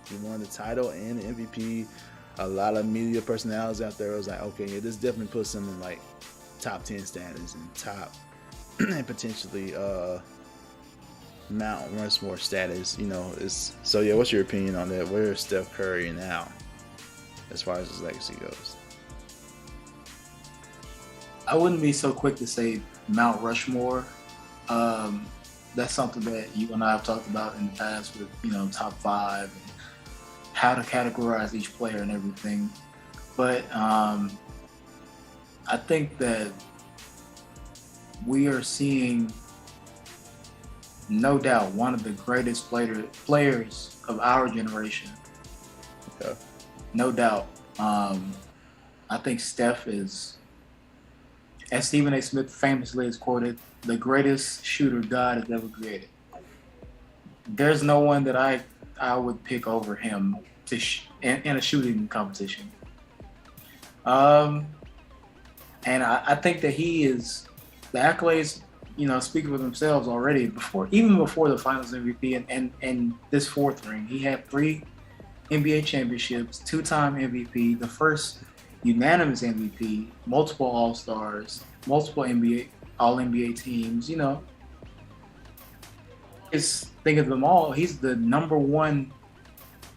He won the title and the MVP. A lot of media personalities out there was like, okay, yeah, this definitely puts him in like top 10 status and top and potentially Mount Rushmore status. So yeah, what's your opinion on that? Where is Steph Curry now as far as his legacy goes? I wouldn't be so quick to say Mount Rushmore. That's something that you and I have talked about in the past with, top 5 and how to categorize each player and everything. But I think that we are seeing, no doubt, one of the greatest players of our generation. Okay. No doubt. I think Steph is, as Stephen A. Smith famously has quoted, the greatest shooter God has ever created. There's no one that I would pick over him in a shooting competition. And I think that he is, the accolades, speak for themselves already. Even before the Finals MVP and this 4th ring, he had 3 NBA championships, 2-time MVP, the first unanimous MVP, multiple All-Stars, multiple All-NBA teams. Just think of them all. He's the number 1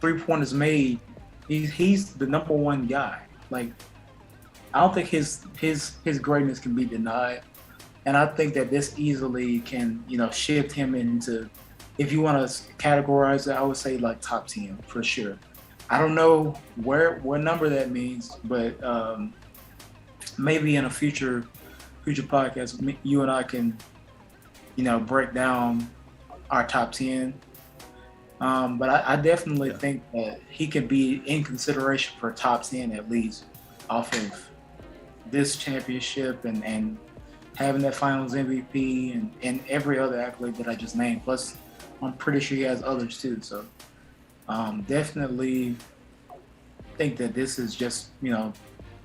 3-pointers made. He's the number 1 guy. Like, I don't think his greatness can be denied, and I think that this easily can shift him into, if you want to categorize it, I would say like top 10 for sure. I don't know what number that means, but maybe in a future podcast, you and I can break down our top 10. But I definitely think that he could be in consideration for top 10 at least, off of this championship and having that Finals MVP and every other accolade that I just named. Plus, I'm pretty sure he has others too. So definitely think that this is just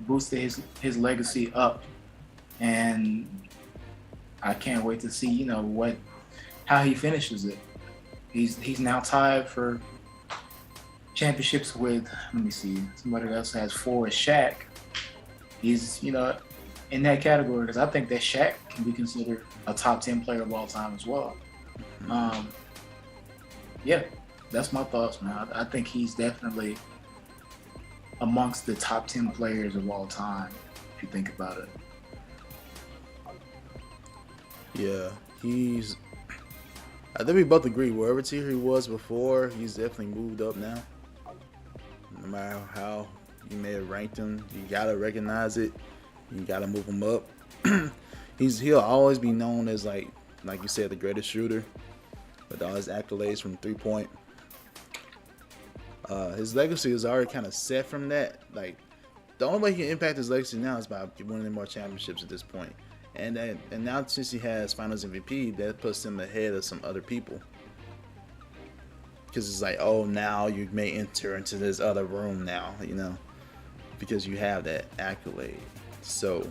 boosted his legacy up, and I can't wait to see how he finishes it. He's now tied for championships with, let me see, somebody else has 4 is Shaq. He's in that category because I think that Shaq can be considered a top 10 player of all time as well. Yeah, that's my thoughts, man. I think he's definitely amongst the top 10 players of all time, if you think about it. Yeah, I think we both agree, wherever tier he was before, he's definitely moved up now. No matter how you may have ranked him, you gotta recognize it. You gotta move him up. He'll always be known as like you said, the greatest shooter with all his accolades from 3-point. His legacy is already kind of set from that. Like, the only way he can impact his legacy now is by winning more championships at this point. And now since he has Finals MVP, that puts him ahead of some other people. Because it's like, oh, now you may enter into this other room now, because you have that accolade. So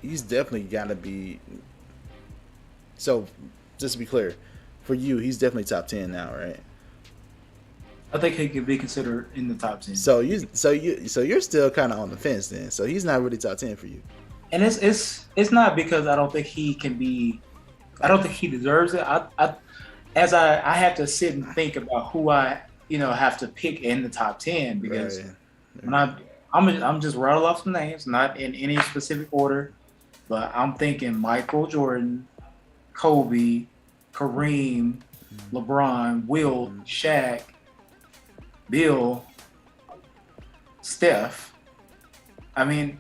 he's definitely got to be. So just to be clear, for you, he's definitely top 10 now, right? I think he could be considered in the top 10. So you're still kind of on the fence then. So he's not really top 10 for you. And it's not because I don't think he can be. I don't think he deserves it. I have to sit and think about who I have to pick in the top 10, because when I'm just rattle off some names, not in any specific order, but I'm thinking Michael Jordan, Kobe, Kareem, LeBron, Wilt, Shaq, Bill, Steph. I mean,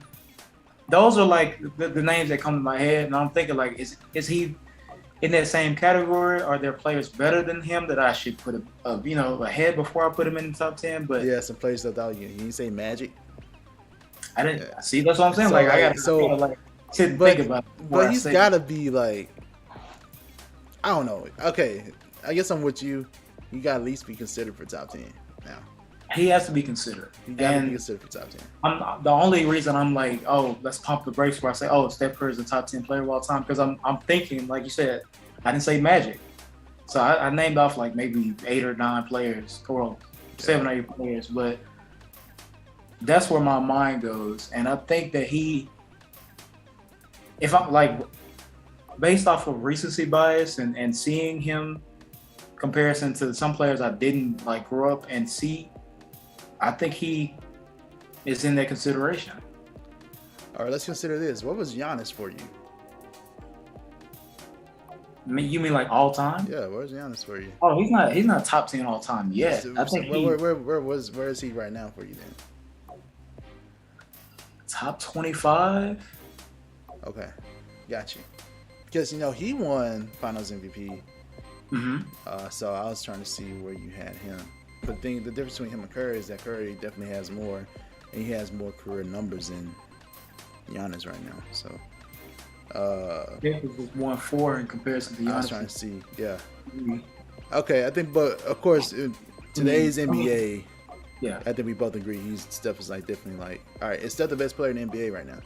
those are like the names that come to my head, and I'm thinking like, is he in that same category? Are there players better than him that I should put ahead before I put him in the top 10? But yeah, some players that thought you say Magic. I didn't see. That's what I'm saying. So, like I gotta sit and think about it. But he's gotta be like, I don't know. Okay, I guess I'm with you. You gotta at least be considered for top 10 now. He has to be considered. You gotta be considered for top 10. The only reason I'm like, oh, let's pump the brakes where I say, oh, Steph Curry is the top 10 player of all time, because I'm thinking, like you said, I didn't say Magic. So I named off like maybe 8 or 9 players, or 7 or 8 players, but that's where my mind goes. And I think that if I'm like, based off of recency bias and seeing him comparison to some players I didn't like grow up and see, I think he is in that consideration. All right, let's consider this. What was Giannis for you? You mean like all time? Yeah, where's Giannis for you? Oh, he's not top 10 all time yet. I think where is he right now for you then? Top 25. Okay, got you. Because he won Finals MVP. Mm-hmm. So I was trying to see where you had him. But the difference between him and Curry is that Curry definitely has more, and he has more career numbers than Giannis right now. So. It was 1-4 in comparison to Giannis. I was trying to see, yeah. Mm-hmm. Okay, I think, but of course, in today's NBA, yeah, I think we both agree Steph is like definitely like, all right, is Steph the best player in the NBA right now?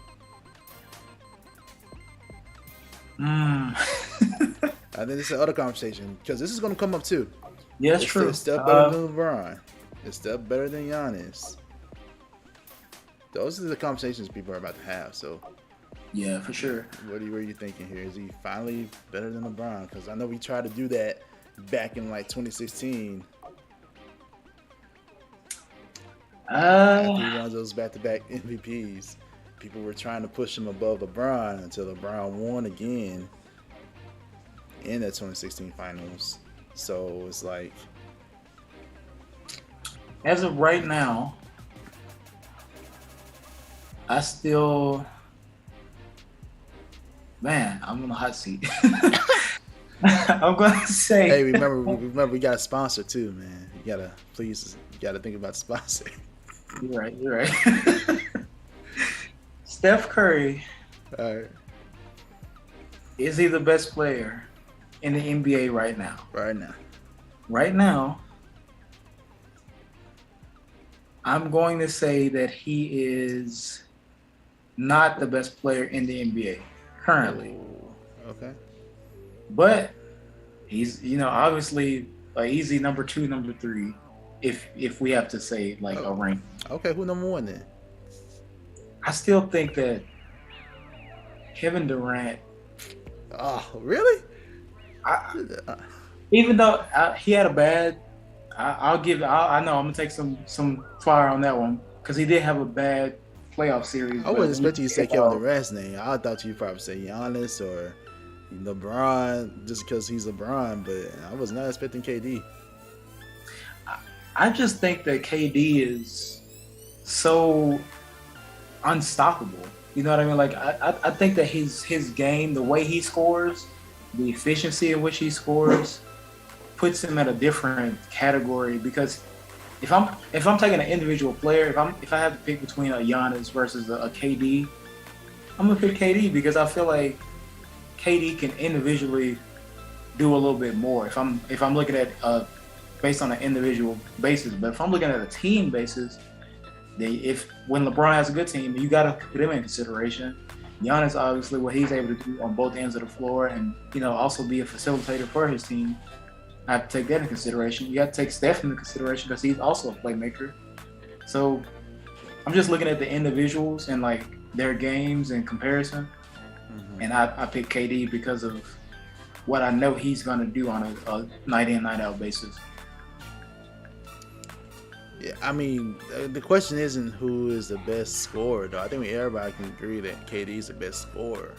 I think this is another conversation because this is going to come up too. Yeah, that's true. Is Steph better than LeBron? Is Steph better than Giannis? Those are the conversations people are about to have. So. Yeah, for sure. What are you thinking here? Is he finally better than LeBron? Because I know we tried to do that back in like 2016. After he won those back-to-back MVPs, people were trying to push him above LeBron until LeBron won again in that 2016 finals. So it's like, as of right now, I still. Man, I'm on the hot seat. I'm gonna say. Hey, remember we got a sponsor too, man. You gotta think about the sponsor. You're right. Steph Curry. All right. Is he the best player in the NBA right now? Right now, I'm going to say that he is not the best player in the NBA. Currently. Okay. But he's, obviously an easy number 2, number 3, if we have to say like a rank. Okay, who number 1 then? I still think that Kevin Durant. Oh, really? Even though he had a bad, I know I'm gonna take some fire on that one because he did have a bad playoff series. I wasn't expecting you to say Kevin Durant's name. I thought you'd probably say Giannis or LeBron just because he's LeBron, but I was not expecting KD. I just think that KD is so unstoppable. You know what I mean? Like I think that his game, the way he scores, the efficiency in which he scores, puts him at a different category because if I'm taking an individual player, if I have to pick between a Giannis versus a KD, I'm gonna pick KD because I feel like KD can individually do a little bit more. If I'm looking at based on an individual basis, but if I'm looking at a team basis, when LeBron has a good team, you gotta put him in consideration. Giannis, obviously, what he's able to do on both ends of the floor, and also be a facilitator for his team. I have to take that into consideration. You got to take Steph into consideration because he's also a playmaker. So I'm just looking at the individuals and like their games in comparison. Mm-hmm. And I pick KD because of what I know he's going to do on a night in, night out basis. Yeah, I mean, the question isn't who is the best scorer, though. I think everybody can agree that KD is the best scorer.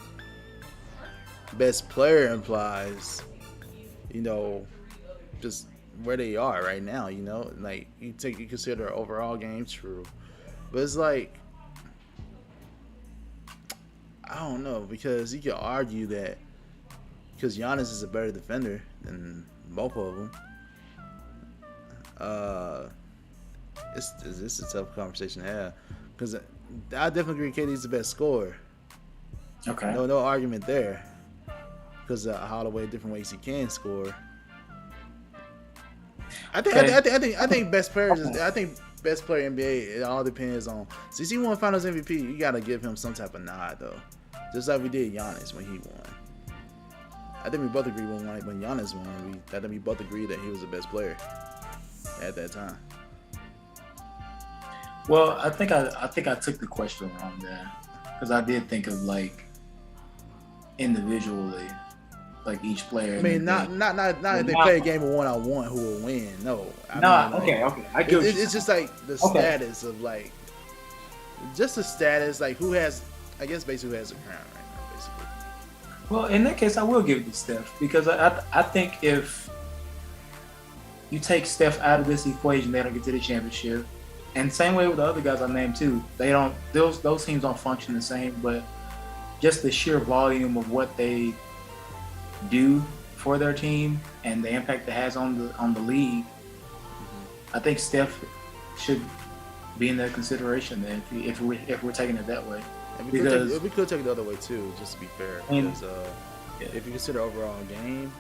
Best player implies, just where they are right now, like you consider overall game, true, but it's like I don't know, because you could argue that because Giannis is a better defender than both of them. It's a tough conversation to have because I definitely agree KD's the best scorer. Okay. No argument there because how the different ways he can score. I think best players. I think best player NBA. It all depends on. Since he won Finals MVP, you gotta give him some type of nod though, just like we did Giannis when he won. I think we both agree when Giannis won. I think we both agree that he was the best player at that time. Well, I think I took the question wrong there, because I did think of like individually, like each player. I mean, not if they play a game of 1-on-1 who will win. No. I mean, okay. I get it's just like the status of like, just the status, like who has, I guess basically who has the crown right now, basically. Well, in that case, I will give it to Steph, because I think if you take Steph out of this equation, they don't get to the championship. And same way with the other guys I named too. They don't; those teams don't function the same. But just the sheer volume of what they do for their team and the impact it has on the league, I think Steph should be in that consideration. Then, if we're taking it that way, and we could take it the other way too, just to be fair. Because if you consider overall game,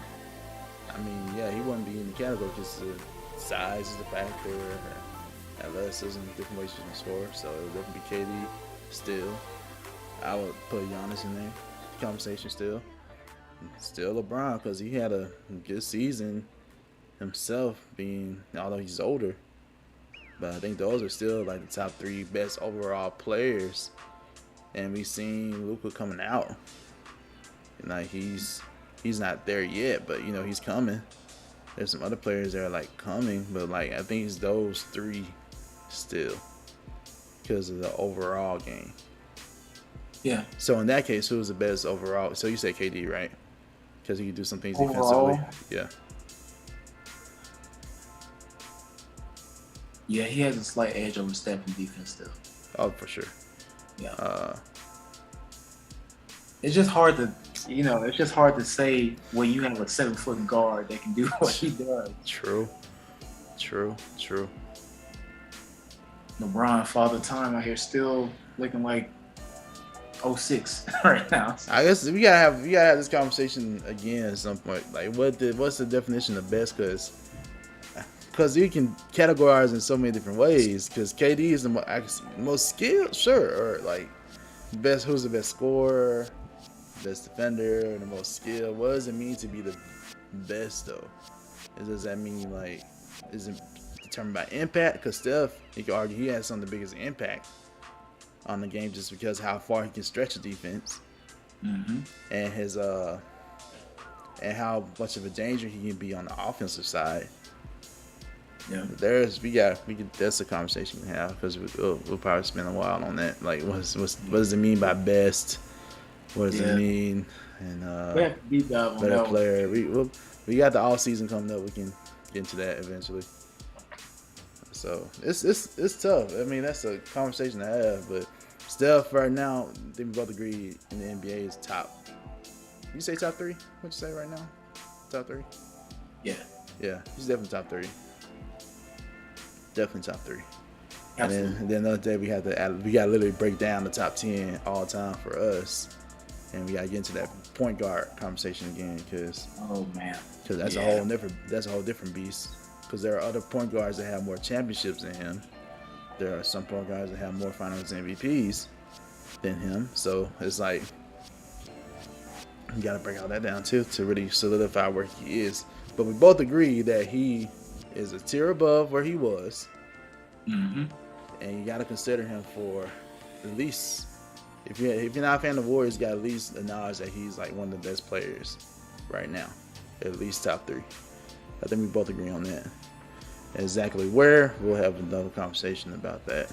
I mean, yeah, he wouldn't be in the category because the size is the factor. Athleticism, different ways you can score, so it would definitely be KD still. I would put Giannis in there, conversation still LeBron, because he had a good season himself, being, although he's older, but I think those are still like the top 3 best overall players. And we seen Luka coming out, and like he's not there yet, but he's coming. There's some other players that are like coming, but like I think it's those 3 still because of the overall game. Yeah. So in that case, who's the best overall? So you say KD, right? Because he can do some things overall, defensively. Yeah. Yeah, he has a slight edge over Steph in defense still. Oh, for sure. Yeah. It's just hard to, it's just hard to say when you have a 7-foot guard that can do what he does. True. LeBron, father time out here, still looking like 06 right now. I guess we gotta have this conversation again at some point. Like, what's the definition of best? Because you can categorize in so many different ways. Because KD is the most skilled, sure, or like best. Who's the best scorer, best defender, the most skilled? What does it mean to be the best though? Does that mean like is it determined by impact? Because Steph, you can argue he has some of the biggest impact on the game just because how far he can stretch a defense, and his and how much of a danger he can be on the offensive side. Yeah, that's a conversation we can have, because we'll probably spend a while on that. Like, what does it mean by best? What does it mean? And we have to deep dive on better that player. We got the off season coming up. We can get into that eventually. So it's tough. I mean, that's a conversation to have. But Steph right now, I think we both agree in the NBA is top. You say top 3? What'd you say right now? Top 3? Yeah, he's definitely top 3. Definitely top 3. Absolutely. And then the other day we got to literally break down the top 10 all time for us, and we got to get into that point guard conversation again, because that's a whole different beast. Because there are other point guards that have more championships than him. There are some point guards that have more Finals MVPs than him. So it's like you got to break all that down too to really solidify where he is. But we both agree that he is a tier above where he was. And you got to consider him for at least, if you're not a fan of Warriors, you got to at least acknowledge that he's like one of the best players right now, at least top 3. I think we both agree on that. Exactly where, we'll have another conversation about that.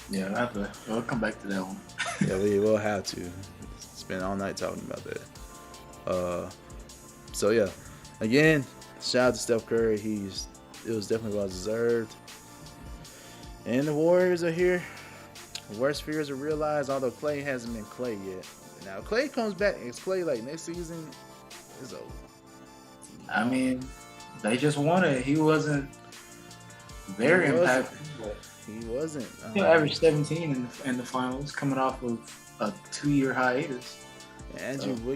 Yeah, we'll come back to that one. Yeah, we will have to spend all night talking about that. So yeah, again, shout out to Steph Curry. It was definitely well deserved. And the Warriors are here. The worst fears are realized, although Klay hasn't been Klay yet. Now, Klay comes back. It's Klay like next season. It's over. I mean, they just won it. He wasn't very impactful. He wasn't. He averaged 17 in the finals, coming off of a 2-year hiatus. Andrew Wiggins